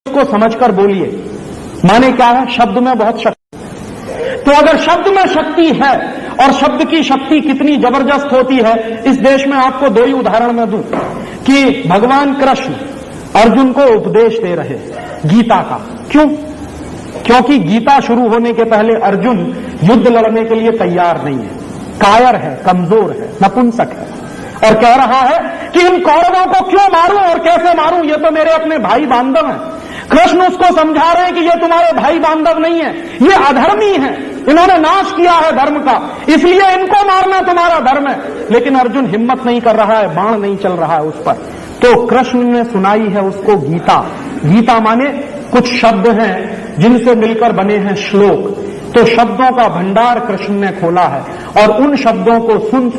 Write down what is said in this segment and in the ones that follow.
उसको समझकर बोलिए। माने क्या है? शब्द में बहुत शक्ति। तो अगर शब्द में शक्ति है और शब्द की शक्ति कितनी जबरदस्त होती है, इस देश में आपको दो ही उदाहरण मैं दूं कि भगवान कृष्ण अर्जुन को उपदेश दे रहे गीता का। क्यों? क्योंकि गीता शुरू होने के पहले अर्जुन युद्ध लड़ने के लिए तैयार नहीं है, कायर है, कमजोर है, नपुंसक है और कह रहा है कि इन कौरवों को क्यों मारूं और कैसे मारूं, ये तो मेरे अपने भाई बांधव हैं। कृष्ण उसको समझा रहे हैं कि ये तुम्हारे भाई बांधव नहीं है, ये अधर्मी है, इन्होंने नाश किया है धर्म का, इसलिए इनको मारना तुम्हारा धर्म है। लेकिन अर्जुन हिम्मत नहीं कर रहा है, बाण नहीं चल रहा है उस पर। तो कृष्ण ने सुनाई है उसको गीता। गीता माने कुछ शब्द हैं जिनसे मिलकर बने हैं श्लोक। तो शब्दों का भंडार कृष्ण ने खोला है और उन शब्दों को सुन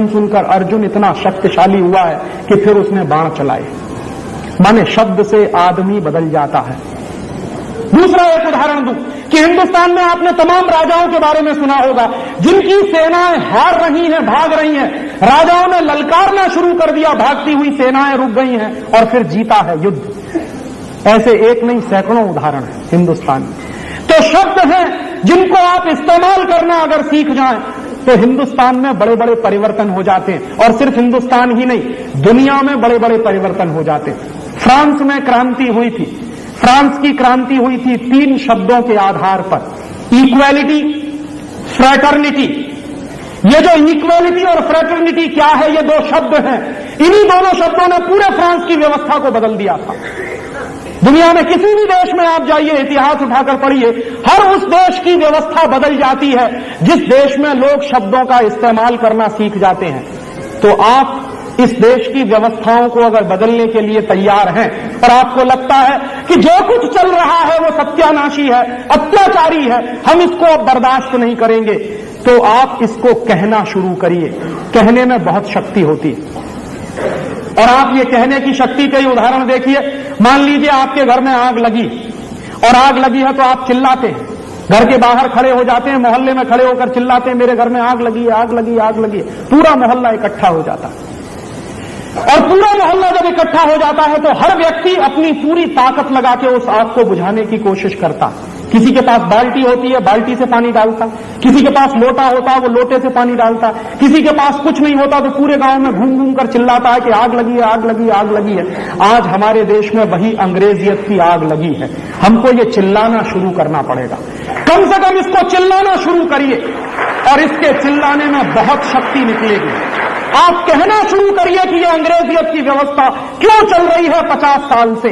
सुनकर अर्जुन इतना शक्तिशाली हुआ है कि फिर उसने बाण चलाए। माने शब्द से आदमी बदल जाता है। दूसरा एक उदाहरण दूं कि हिंदुस्तान में आपने तमाम राजाओं के बारे में सुना होगा जिनकी सेनाएं हार रही हैं, भाग रही हैं, राजाओं ने ललकारना शुरू कर दिया, भागती हुई सेनाएं रुक गई हैं और फिर जीता है युद्ध। ऐसे एक नहीं सैकड़ों उदाहरण है हिंदुस्तान में। तो शब्द हैं जिनको आप इस्तेमाल करना अगर सीख जाएं तो हिंदुस्तान में बड़े बड़े परिवर्तन हो जाते हैं। और सिर्फ हिंदुस्तान ही नहीं, दुनिया में बड़े बड़े परिवर्तन हो जाते हैं। फ्रांस में क्रांति हुई थी। फ्रांस की क्रांति हुई थी 3 शब्दों के आधार पर, इक्वालिटी, फ्रेटर्निटी। ये जो इक्वालिटी और फ्रेटर्निटी क्या है, ये 2 शब्द हैं। इन्हीं दोनों शब्दों ने पूरे फ्रांस की व्यवस्था को बदल दिया था। दुनिया में किसी भी देश में आप जाइए, इतिहास उठाकर पढ़िए, हर उस देश की व्यवस्था बदल जाती है जिस देश में लोग शब्दों का इस्तेमाल करना सीख जाते हैं। तो आप इस देश की व्यवस्थाओं को अगर बदलने के लिए तैयार हैं और आपको लगता है कि जो कुछ चल रहा है वो सत्यानाशी है, अत्याचारी है, हम इसको अब बर्दाश्त नहीं करेंगे, तो आप इसको कहना शुरू करिए। कहने में बहुत शक्ति होती है। और आप ये कहने की शक्ति के उदाहरण देखिए। मान लीजिए आपके घर में आग लगी और आग लगी है तो आप चिल्लाते हैं, घर के बाहर खड़े हो जाते हैं, मोहल्ले में खड़े होकर चिल्लाते हैं मेरे घर में आग लगी है, आग लगी, आग लगी। पूरा मोहल्ला इकट्ठा हो जाता है और पूरा मोहल्ला जब इकट्ठा हो जाता है तो हर व्यक्ति अपनी पूरी ताकत लगा के उस आग को बुझाने की कोशिश करता। किसी के पास बाल्टी होती है, बाल्टी से पानी डालता, किसी के पास लोटा होता है, वो लोटे से पानी डालता, किसी के पास कुछ नहीं होता तो पूरे गांव में घूम घूम कर चिल्लाता है कि आग लगी है, आग लगी, आग लगी है। आज हमारे देश में वही अंग्रेजियत की आग लगी है। हमको ये चिल्लाना शुरू करना पड़ेगा। कम से कम इसको चिल्लाना शुरू करिए और इसके चिल्लाने में बहुत शक्ति निकलेगी। आप कहना शुरू करिए कि ये अंग्रेजियत की व्यवस्था क्यों चल रही है 50 साल से।